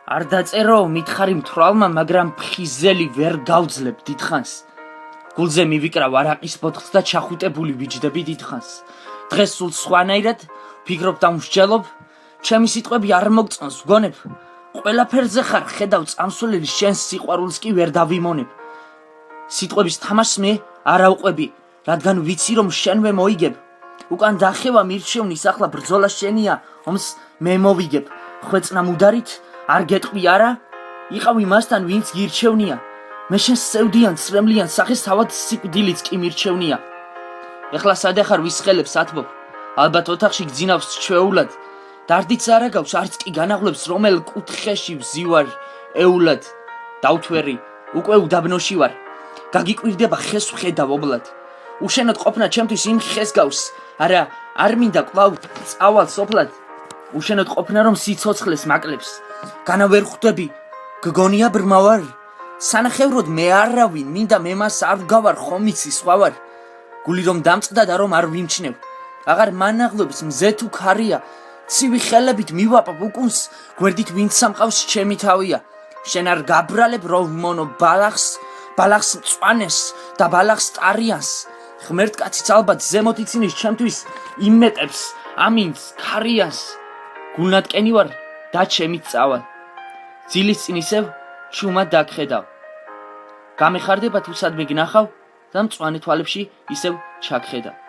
არ დაწერო მითხარი მთვრალმა, მაგრამ ფხიზელი ვერ გავძლებ დიდხანს. გულზე მივიკრა ვარაყის ბოთლს და ჩახუტებული ვიჯდები დიდხანს. დღეს სულ სხვანაირად ვფიქრობ და ვსჯელობ, ჩემი სიტყვები არ მოგწონს, ვგონებ. ყველაფერზე ხარ, ხედავ წამსვლელი შენს სიყვარულს კი ვერ დავიმონებ. სიტყვების თამაშს მე არ ავყვები, რადგან ვიცი რომ შენვე მოიგებ. უკან დახევა მირჩევნის, ახლა ბრძოლა შენია, ომს მე მოვიგებ. ხვეწნა მუდარით არ გეტყვი არა, იყავ იმასთან ვინც გირჩევნია. მე შენს სევდიან ცრემლიან სახეს თავად სიკვდილიც კი მირჩევნია. ეხლა სადახარ ვისხელებს ათბობ, ალბათ ოთახში გძინავს ჩვეულად. დარდიც არ აგავს, არც კი განაღლებს, რომელ კუთხეში ვზივარ ეულად. დავთვერი, უკვე უდაბნოში ვარ, გაგიკვირდება ხეს ვხედავ ობლად. უშენოდ ყოფნა ჩემთვის იმ ხეს გავს, არა არ მინდა კვლავ წავალ სოფლად. უშენოდ ყოფნა რომ სიცოცხლეს მაკლებს, განა ვერ ხვდები, გგონია ბრმა ვარ. სანახევროდ მე არავინ, მინდა მე მას არ ვგავარ, ხომ იცი სხვა ვარ. გული რომ დამწყდა და რომ არ ვიმჩნევ, აღარ მანაღლებს მზე თუ ქარია. ცივი ხელებით მივაპապ უკუნს, გვერდით ვინც სამყავს ჩემი თავია. შენ არ გაბრალებ რომ მონო ბალახს მწვანეს და ბალახს ტარიანს. ღმერთკაციც ალბათ ზემოთ ცინის ჩემთვის იმეტებს ამინს ქარიანს. გულნატკენი ვარ და ჩემით წავალ, ძილის წინ ისევ ჩუმად დაგხედავ. გამეხარდება თუ სადმე გნახავ და მწვანე თვალებში ისევ ჩაგხედავ.